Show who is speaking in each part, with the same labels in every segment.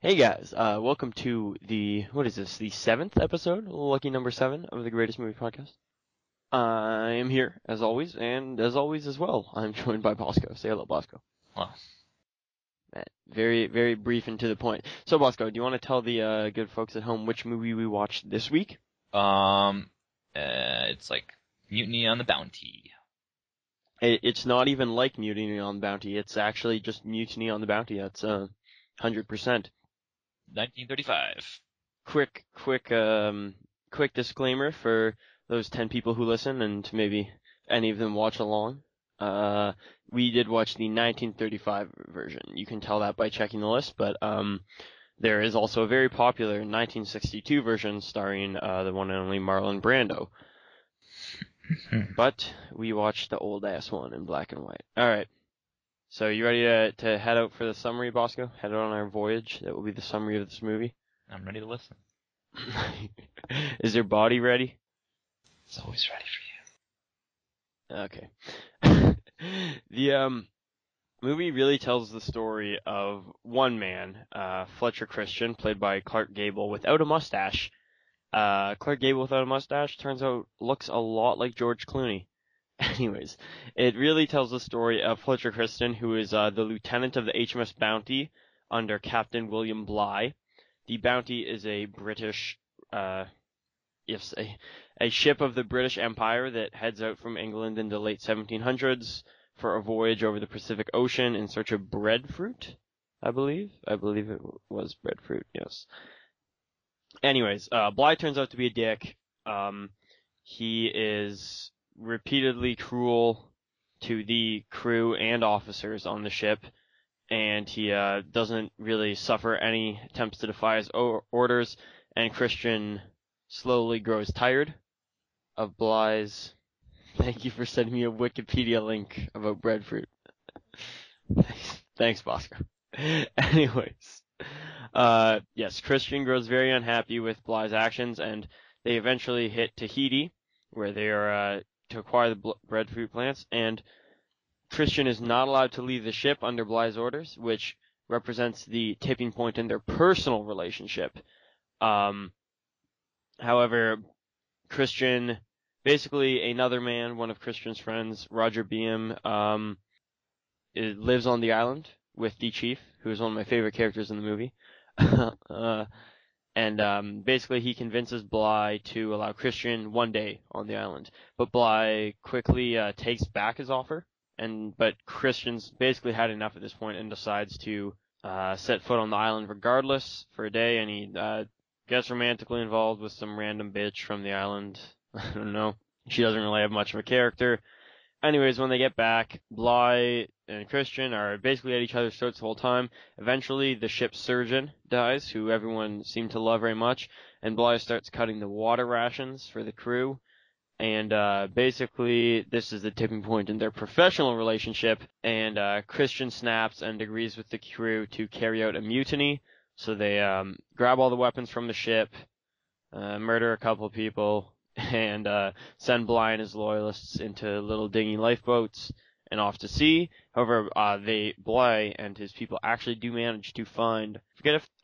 Speaker 1: Hey guys, welcome to what is this, the seventh episode, lucky number 7 of the Greatest Movie Podcast. I am here, as always, and as always as well, I'm joined by Bosco. Say hello, Bosco.
Speaker 2: Well,
Speaker 1: Very, very brief and to the point. So, Bosco, do you want to tell the good folks at home which movie we watched this week?
Speaker 2: it's like Mutiny on the Bounty.
Speaker 1: It's not even like Mutiny on the Bounty, it's actually just Mutiny on the Bounty, that's 100%.
Speaker 2: 1935.
Speaker 1: Quick disclaimer for those 10 people who listen and maybe any of them watch along. We did watch the 1935 version. You can tell that by checking the list, but there is also a very popular 1962 version starring the one and only Marlon Brando. But we watched the old ass one in black and white. All right. So you ready to head out for the summary, Bosco? Head out on our voyage. That will be the summary of this movie.
Speaker 2: I'm ready to listen.
Speaker 1: Is your body ready?
Speaker 2: It's always ready for
Speaker 1: Okay. The movie really tells the story of one man, Fletcher Christian, played by Clark Gable, without a mustache. Clark Gable without a mustache turns out looks a lot like George Clooney. Anyways, it really tells the story of Fletcher Christian, who is the lieutenant of the HMS Bounty under Captain William Bligh. The Bounty is a British, a ship of the British Empire that heads out from England in the late 1700s for a voyage over the Pacific Ocean in search of breadfruit, I believe. I believe it was breadfruit, yes. Anyways, Bligh turns out to be a dick. He is repeatedly cruel to the crew and officers on the ship, and he doesn't really suffer any attempts to defy his orders, and Christian slowly grows tired of Bligh's. Thank you for sending me a Wikipedia link about breadfruit. Thanks, Bosco. Anyways, yes, Christian grows very unhappy with Bligh's actions, and they eventually hit Tahiti, where they are to acquire the breadfruit plants, and Christian is not allowed to leave the ship under Bligh's orders, which represents the tipping point in their personal relationship. However, Christian, basically another man, one of Christian's friends, Roger Beam, lives on the island with the chief, who is one of my favorite characters in the movie. And basically he convinces Bligh to allow Christian one day on the island. But Bligh quickly takes back his offer. But Christian's basically had enough at this point and decides to set foot on the island regardless for a day, and he gets romantically involved with some random bitch from the island. I don't know. She doesn't really have much of a character. Anyways, when they get back, Bligh and Christian are basically at each other's throats the whole time. Eventually, the ship's surgeon dies, who everyone seemed to love very much, and Bligh starts cutting the water rations for the crew. And basically, this is the tipping point in their professional relationship, and Christian snaps and agrees with the crew to carry out a mutiny. So they grab all the weapons from the ship, murder a couple of people, and send Bligh and his loyalists into little dinghy lifeboats and off to sea. However, Bligh and his people actually do manage to find,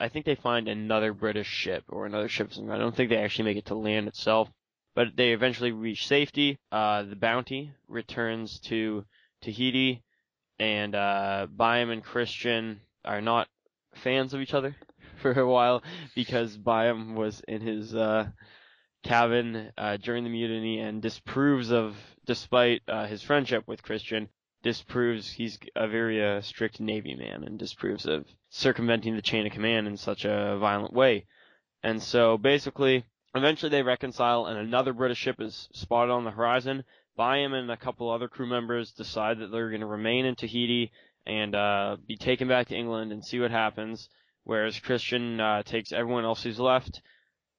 Speaker 1: I think they find another British ship or another ship. I don't think they actually make it to land itself. But they eventually reach safety. The Bounty returns to Tahiti, and Byam and Christian are not fans of each other for a while because Byam was in his cabin during the mutiny and despite his friendship with Christian, disproves he's a very strict Navy man and disproves of circumventing the chain of command in such a violent way. And so basically, eventually they reconcile, and another British ship is spotted on the horizon. Byam and a couple other crew members decide that they're going to remain in Tahiti and be taken back to England and see what happens, whereas Christian takes everyone else who's left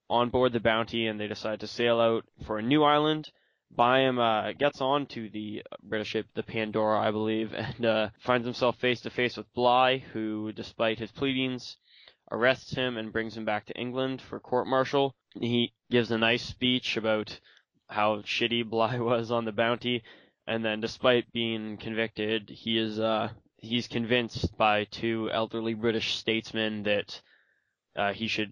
Speaker 1: on board the Bounty, and they decide to sail out for a new island. Byam gets on to the British ship, the Pandora, I believe, and finds himself face to face with Bligh, who, despite his pleadings, arrests him and brings him back to England for court-martial. He gives a nice speech about how shitty Bligh was on the Bounty, and then despite being convicted, he's convinced by two elderly British statesmen that he should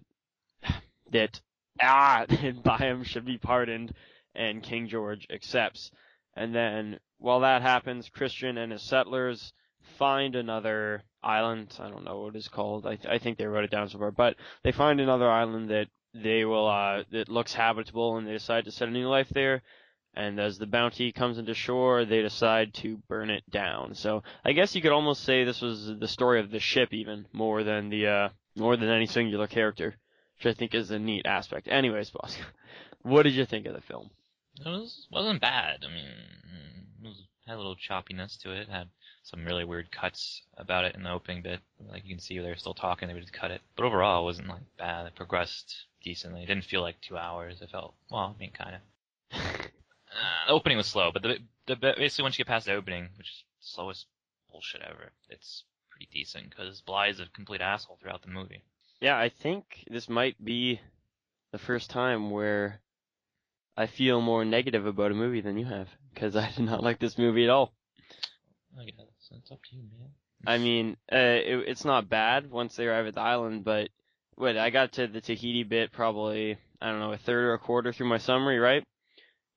Speaker 1: that Byam should be pardoned, and King George accepts. And then while that happens, Christian and his settlers find another island. I don't know what it's called. I think they wrote it down somewhere, but they find another island that they will that looks habitable, and they decide to set a new life there. And as the bounty comes into shore, they decide to burn it down. So I guess you could almost say this was the story of the ship, even more than any singular character, which I think is a neat aspect. Anyways, Bosco, what did you think of the film?
Speaker 2: It wasn't bad. I mean, had a little choppiness to it. Had some really weird cuts about it in the opening bit. Like, you can see they're still talking, they would just cut it. But overall, it wasn't like bad. It progressed decently. It didn't feel like 2 hours. It felt, well, I mean, kind of. The opening was slow, but basically once you get past the opening, which is the slowest bullshit ever, it's pretty decent because Bly is a complete asshole throughout the movie.
Speaker 1: Yeah, I think this might be the first time where I feel more negative about a movie than you have, because I did not like this movie at all.
Speaker 2: I guess it's up to you, man.
Speaker 1: I mean, it's not bad once they arrive at the island, but I got to the Tahiti bit probably, I don't know, a third or a quarter through my summary, right?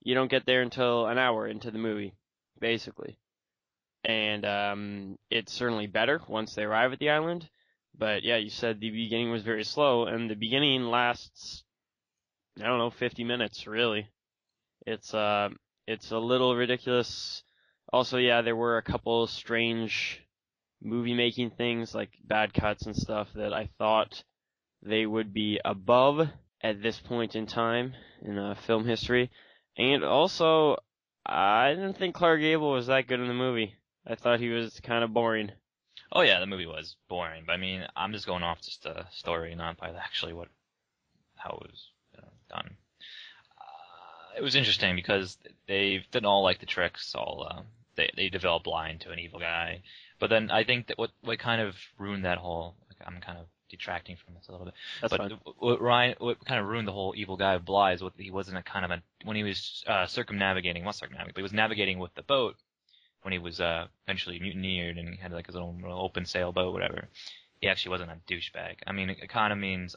Speaker 1: You don't get there until an hour into the movie, basically. And it's certainly better once they arrive at the island. But yeah, you said the beginning was very slow, and the beginning lasts, I don't know, 50 minutes, really. It's a little ridiculous. Also, yeah, there were a couple strange movie-making things, like bad cuts and stuff, that I thought they would be above at this point in time in film history. And also, I didn't think Clark Gable was that good in the movie. I thought he was kind of boring.
Speaker 2: Oh yeah, the movie was boring, but I mean, I'm just going off just the story, not by actually how it was done. It was interesting because they didn't all like the tricks. They developed Bly into an evil guy, but then I think that what kind of ruined that whole. Like, I'm kind of detracting from this a little bit.
Speaker 1: That's
Speaker 2: but
Speaker 1: fine.
Speaker 2: what kind of ruined the whole evil guy of Bly is he wasn't when he was circumnavigating, not circumnavigating, but he was navigating with the boat when he was eventually mutineered and he had like his own little open sailboat, whatever. He actually wasn't a douchebag. I mean, it kind of means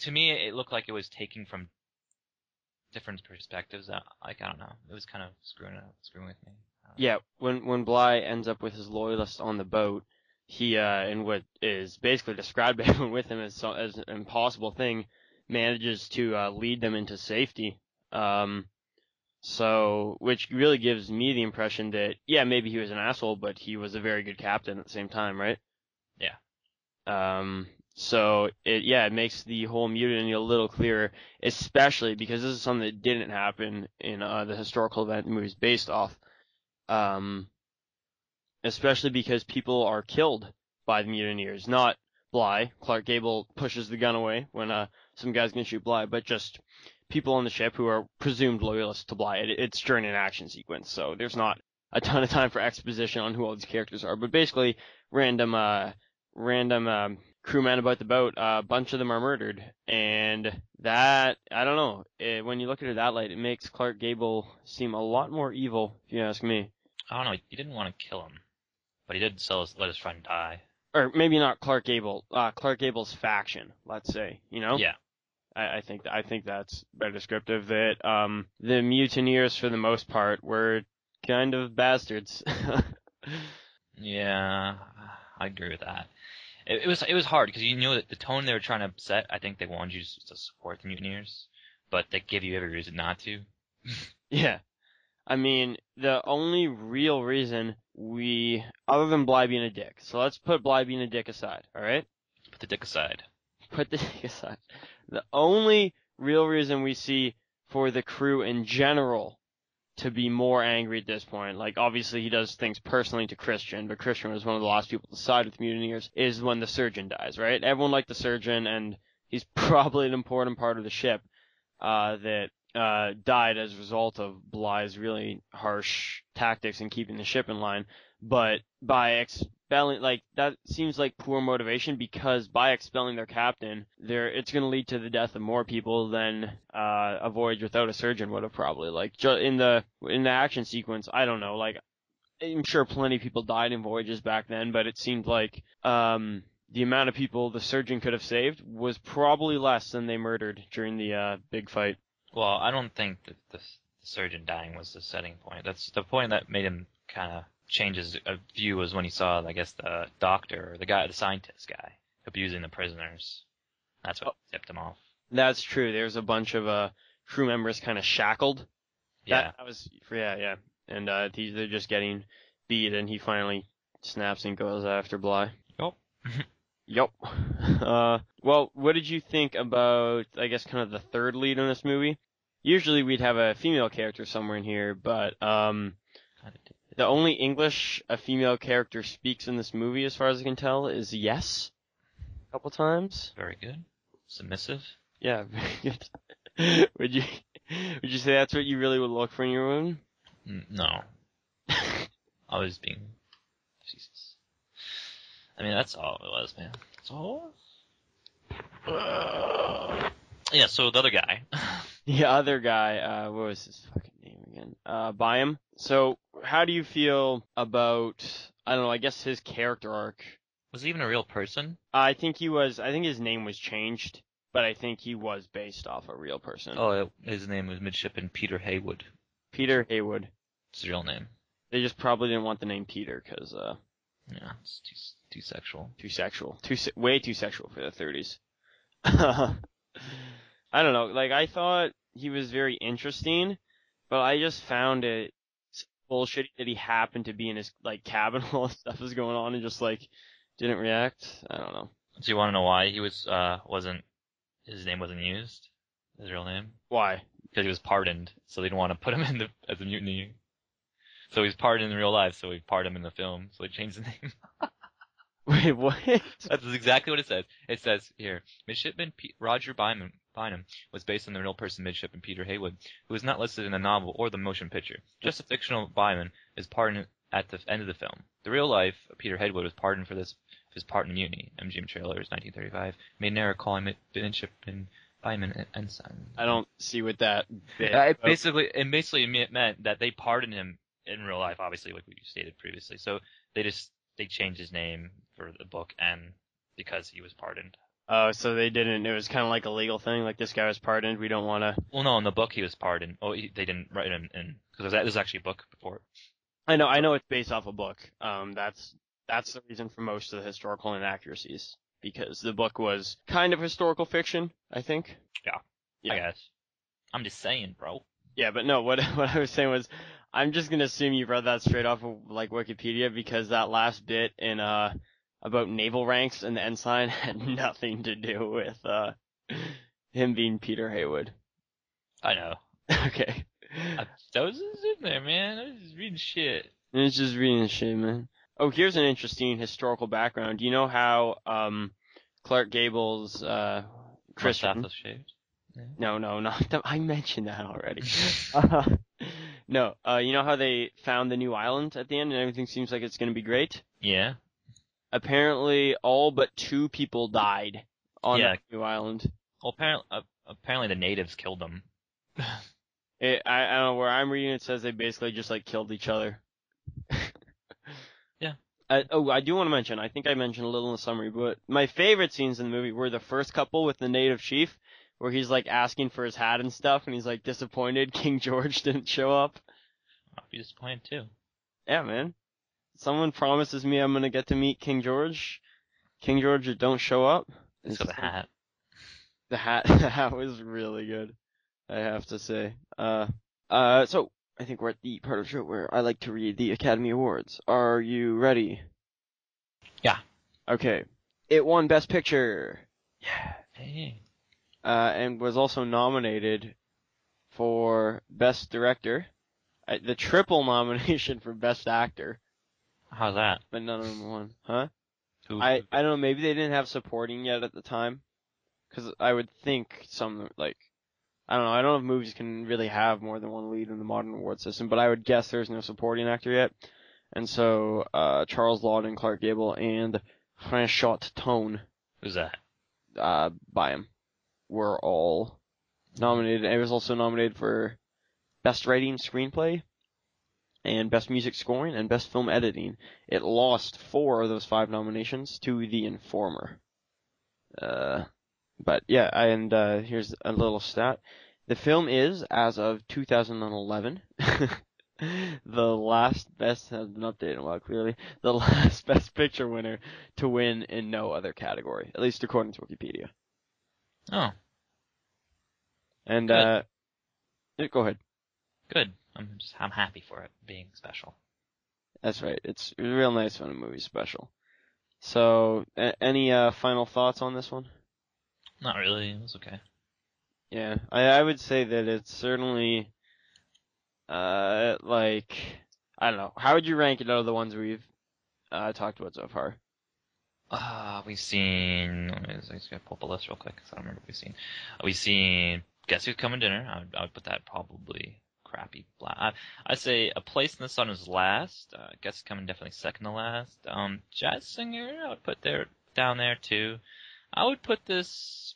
Speaker 2: to me it looked like it was taking from different perspectives. I don't know. It was kind of screwing with me.
Speaker 1: Yeah, when Bly ends up with his loyalists on the boat, he in what is basically described by everyone with him as an impossible thing, manages to lead them into safety. So which really gives me the impression that yeah, maybe he was an asshole, but he was a very good captain at the same time, right?
Speaker 2: Yeah.
Speaker 1: So it makes the whole mutiny a little clearer, especially because this is something that didn't happen in the historical event the movie's based off. Especially because people are killed by the mutineers, not Bly. Clark Gable pushes the gun away when some guy's gonna shoot Bly, but just people on the ship who are presumed loyalists to Bly. It's during an action sequence, so there's not a ton of time for exposition on who all these characters are. But basically, random crewmen about the boat, a bunch of them are murdered, and that, I don't know, when you look at it that light, it makes Clark Gable seem a lot more evil, if you ask me.
Speaker 2: I don't know. He didn't want to kill him, but he did let his friend die.
Speaker 1: Or maybe not Clark Gable, Clark Gable's faction, let's say, you know?
Speaker 2: Yeah.
Speaker 1: I think that's better descriptive, that the mutineers, for the most part, were kind of bastards.
Speaker 2: Yeah, I agree with that. It was hard because you know that the tone they were trying to set. I think they wanted you to support the mutineers, but they give you every reason not to.
Speaker 1: Yeah, I mean the only real reason other than Bly being a dick. So let's put Bly being a dick aside. All right.
Speaker 2: Put the dick aside.
Speaker 1: Put the dick aside. The only real reason we see for the crew in general to be more angry at this point, like obviously he does things personally to Christian, but Christian was one of the last people to side with the mutineers, is when the surgeon dies, right? Everyone liked the surgeon, and he's probably an important part of the ship that died as a result of Bly's really harsh tactics in keeping the ship in line. But by expelling, like, that seems like poor motivation, because by expelling their captain, it's going to lead to the death of more people than a voyage without a surgeon would have probably. Like, in the action sequence, I don't know, like, I'm sure plenty of people died in voyages back then, but it seemed like the amount of people the surgeon could have saved was probably less than they murdered during the big fight.
Speaker 2: Well, I don't think that the surgeon dying was the setting point. That's the point that made him kind of change his view was when he saw, I guess, the doctor, or the scientist guy, abusing the prisoners. That's what tipped him off.
Speaker 1: That's true. There's a bunch of crew members kind of shackled.
Speaker 2: Yeah.
Speaker 1: Yeah. And they're just getting beat, and he finally snaps and goes after Bly.
Speaker 2: Yup.
Speaker 1: Yup. Well, what did you think about, I guess, kind of the third lead in this movie? Usually we'd have a female character somewhere in here, but the only English a female character speaks in this movie, as far as I can tell, is yes. A couple times.
Speaker 2: Very good. Submissive.
Speaker 1: Yeah, very good. Would you say that's what you really would look for in your woman?
Speaker 2: No. I was being... Jesus. I mean, that's all it was, man. That's all it was. Yeah, so the other guy.
Speaker 1: The other guy, what was his fucking name again? Byam. So, how do you feel about, I don't know, I guess his character arc?
Speaker 2: Was he even a real person?
Speaker 1: I think his name was changed, but I think he was based off a real person.
Speaker 2: Oh, his name was Midshipman Peter Haywood.
Speaker 1: Peter Haywood.
Speaker 2: It's his real name.
Speaker 1: They just probably didn't want the name Peter, because,
Speaker 2: yeah, it's too sexual.
Speaker 1: Too sexual. Way too sexual for the 30s. I don't know, like, I thought he was very interesting, but I just found it bullshit that he happened to be in his, like, cabin while stuff was going on and just, like, didn't react. I don't know.
Speaker 2: So you want to know why he was, his name wasn't used? His real name?
Speaker 1: Why?
Speaker 2: Because he was pardoned, so they didn't want to put him in as a mutiny. So he's pardoned in real life, so we pardoned him in the film, so they changed the name.
Speaker 1: Wait, what?
Speaker 2: That's exactly what it says. It says here, Midshipman Roger Bynum was based on the real person Midshipman Peter Haywood, who is not listed in the novel or the motion picture. Just a fictional Byman is pardoned at the end of the film. The real life Peter Haywood was pardoned for his part in Mutiny. MGM trailers, 1935. Made an error calling Midshipman Byman ensign.
Speaker 1: I don't see what that bit.
Speaker 2: It basically meant that they pardoned him in real life, obviously, like we stated previously. So they changed his name for the book, and because he was pardoned.
Speaker 1: Oh, so they didn't. It was kind of like a legal thing. Like, this guy was pardoned. We don't want to.
Speaker 2: Well, no, in the book he was pardoned. Oh, they didn't write him in because there's actually a book before.
Speaker 1: I know. It's based off a book. That's the reason for most of the historical inaccuracies, because the book was kind of historical fiction, I think.
Speaker 2: Yeah. I guess. I'm just saying, bro.
Speaker 1: Yeah, but no. What I was saying was, I'm just gonna assume you read that straight off of, like, Wikipedia, because that last bit in about naval ranks and the ensign had nothing to do with him being Peter Haywood.
Speaker 2: I know.
Speaker 1: Okay.
Speaker 2: That was in there, man. I was just reading shit.
Speaker 1: It's just reading shit, man. Oh, here's an interesting historical background. Do you know how Clark Gable's Christian?
Speaker 2: Was shaved? Yeah.
Speaker 1: No, not that. I mentioned that already. No, you know how they found the new island at the end and everything seems like it's going to be great?
Speaker 2: Yeah.
Speaker 1: Apparently, all but 2 people died on that new island.
Speaker 2: Well, apparently the natives killed them.
Speaker 1: I don't know, where I'm reading it says they basically just, like, killed each other.
Speaker 2: Yeah.
Speaker 1: I do want to mention, I think I mentioned a little in the summary, but my favorite scenes in the movie were the first couple with the native chief, where he's, like, asking for his hat and stuff, and he's, like, disappointed King George didn't show up.
Speaker 2: I'll be disappointed, too.
Speaker 1: Yeah, man. Someone promises me I'm gonna get to meet King George. King George don't show up.
Speaker 2: It's got the hat.
Speaker 1: The hat was really good, I have to say. So I think we're at the part of the show where I like to read the Academy Awards. Are you ready?
Speaker 2: Yeah.
Speaker 1: Okay. It won Best Picture. Yeah.
Speaker 2: Hey.
Speaker 1: And was also nominated for Best Director. The triple nomination for Best Actor.
Speaker 2: How's that?
Speaker 1: But none of them won. Huh?
Speaker 2: I
Speaker 1: don't know, maybe they didn't have supporting yet at the time. Because I would think some, like, I don't know if movies can really have more than one lead in the modern award system, but I would guess there's no supporting actor yet. And so, Charles Laughton, Clark Gable, and Franchot Tone.
Speaker 2: Who's that?
Speaker 1: Byam. Were all nominated. It was also nominated for Best Writing Screenplay. and Best Music Scoring, and Best Film Editing. It lost 4 of those 5 nominations to The Informer. But yeah, and here's a little stat. The film is, as of 2011, the last best, has been updated in a while, clearly, the last Best Picture winner to win in no other category, at least according to Wikipedia.
Speaker 2: Oh.
Speaker 1: And,
Speaker 2: Good.
Speaker 1: Go ahead.
Speaker 2: Good. I'm happy for it being special.
Speaker 1: That's right. It's real nice when a movie's special. So, any final thoughts on this one?
Speaker 2: Not really. It was okay.
Speaker 1: Yeah, I would say that it's certainly, like, I don't know. How would you rank it out of the ones we've talked about so far?
Speaker 2: We've seen. I just gotta pull up a list real quick because I don't remember what we've seen. We've seen Guess Who's Coming Dinner. I would put that probably crappy. I'd say A Place in the Sun was last. Guess Who's Coming definitely second to last. Jazz Singer I would put down there too. I would put this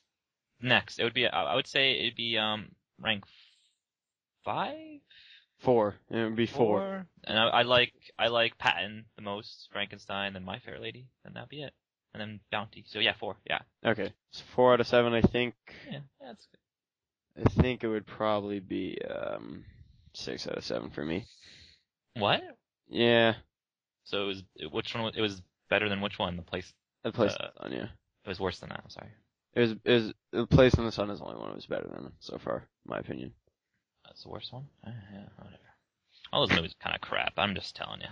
Speaker 2: next. It would be. I would say it'd be rank 5.
Speaker 1: 4. It would be 4.
Speaker 2: And I like Patton the most, Frankenstein, then My Fair Lady, and that'd be it. And then Bounty. So yeah, 4. Yeah.
Speaker 1: Okay, so 4 out of 7. I think.
Speaker 2: Yeah, that's good.
Speaker 1: I think it would probably be 6 out of 7 for me.
Speaker 2: What?
Speaker 1: Yeah.
Speaker 2: So which one? It was better than which one? The Place.
Speaker 1: The Place in the Sun. Yeah.
Speaker 2: It was worse than that. I'm sorry.
Speaker 1: It was The Place in the Sun is the only one that was better than it so far, in my opinion.
Speaker 2: That's the worst one. Yeah, whatever. All those movies are kind of crap. I'm just telling you.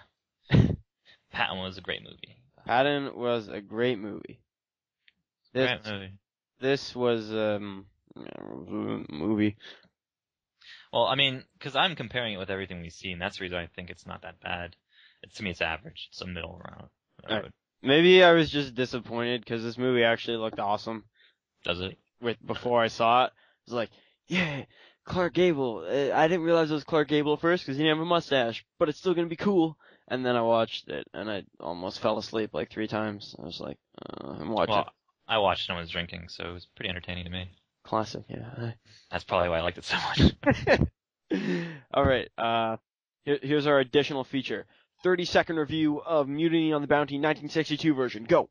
Speaker 2: Patton was a great movie.
Speaker 1: Patton was a great movie.
Speaker 2: Great movie.
Speaker 1: This was movie.
Speaker 2: Well, I mean, because I'm comparing it with everything we've seen. That's the reason I think it's not that bad. To me, it's average. It's a middle road.
Speaker 1: Maybe I was just disappointed because this movie actually looked awesome.
Speaker 2: Does it?
Speaker 1: Before I saw it, I was like, yeah, Clark Gable. I didn't realize it was Clark Gable at first because he didn't have a mustache, but it's still gonna be cool. And then I watched it, and I almost fell asleep like 3 times. I was like, I'm watching.
Speaker 2: Well, I watched it when I was drinking, so it was pretty entertaining to me.
Speaker 1: Classic, yeah.
Speaker 2: That's probably why I liked it so much.
Speaker 1: All right. Here's our additional feature: 30-second review of Mutiny on the Bounty 1962 version. Go.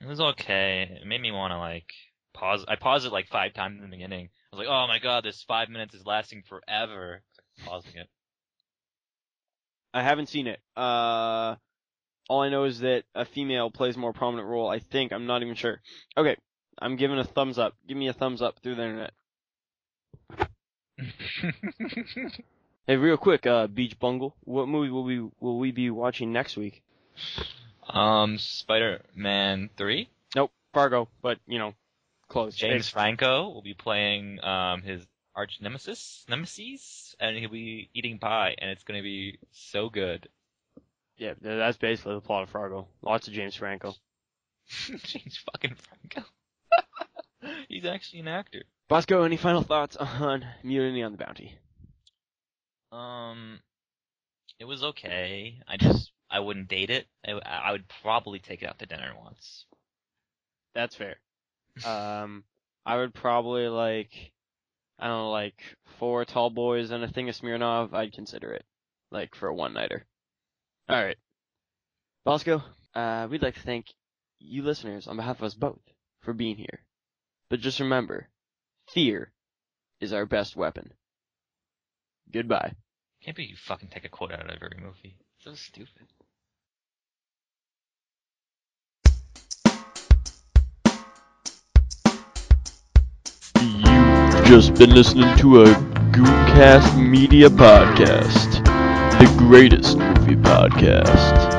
Speaker 2: It was okay. It made me want to pause. I paused it 5 times in the beginning. I was like, oh my god, this 5 minutes is lasting forever. Pausing it.
Speaker 1: I haven't seen it. All I know is that a female plays a more prominent role. I think. I'm not even sure. Okay. I'm giving a thumbs up. Give me a thumbs up through the internet. Hey, real quick, Beach Bungle. What movie will we be watching next week?
Speaker 2: Spider-Man 3?
Speaker 1: Nope, Fargo, but close.
Speaker 2: James Franco will be playing his arch nemesis, and he'll be eating pie, and it's gonna be so good.
Speaker 1: Yeah, that's basically the plot of Fargo. Lots of James Franco.
Speaker 2: James fucking Franco. He's actually an actor.
Speaker 1: Bosco, any final thoughts on Mutiny on the Bounty?
Speaker 2: It was okay. I wouldn't date it. I would probably take it out to dinner once.
Speaker 1: That's fair. I would probably I don't know, 4 tall boys and a thing of Smirnoff. I'd consider it, for a one-nighter. All right, Bosco. We'd like to thank you listeners on behalf of us both for being here. But just remember, fear is our best weapon. Goodbye.
Speaker 2: Can't believe you fucking take a quote out of every movie. So stupid.
Speaker 1: You've just been listening to a Gooncast Media Podcast, the greatest movie podcast.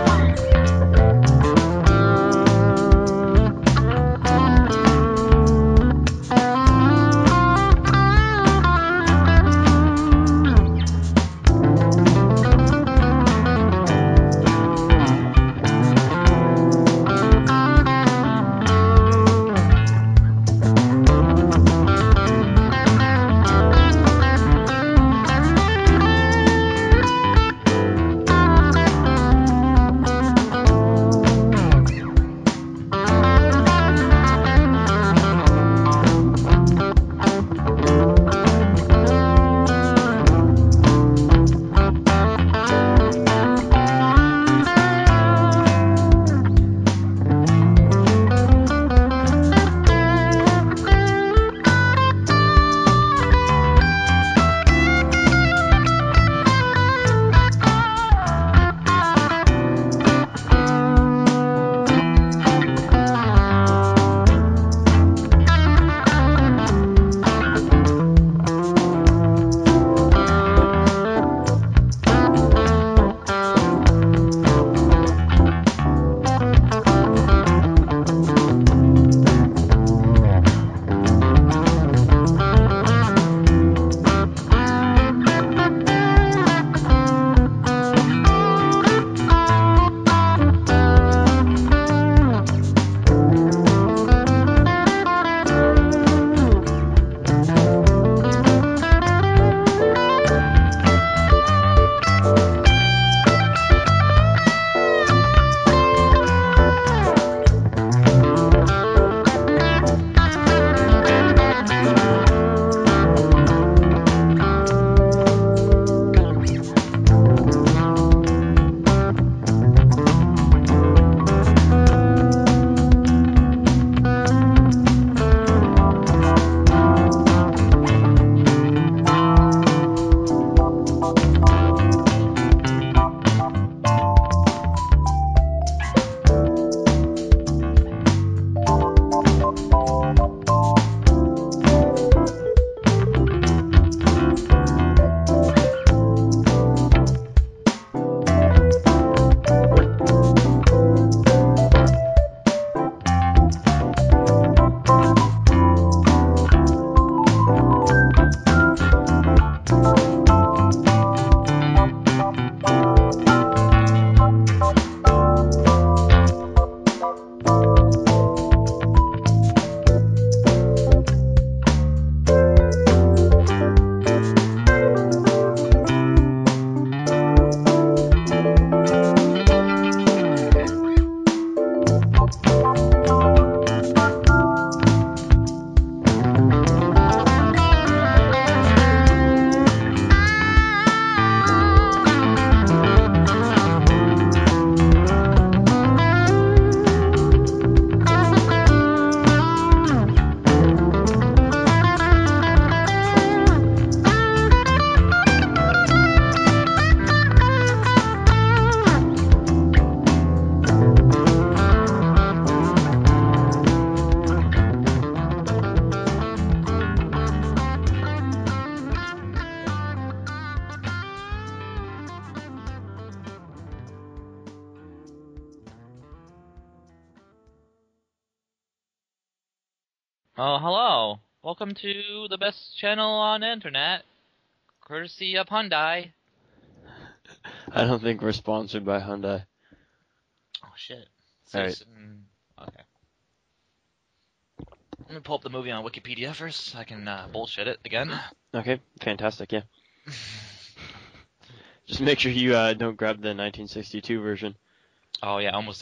Speaker 2: Oh, hello. Welcome to the best channel on the internet, courtesy of Hyundai.
Speaker 1: I don't think we're sponsored by Hyundai.
Speaker 2: Oh, shit.
Speaker 1: Alright.
Speaker 2: Okay. Let me pull up the movie on Wikipedia first so I can bullshit it again.
Speaker 1: Okay, fantastic, yeah. Just make sure you don't grab the 1962 version.
Speaker 2: Oh, yeah, almost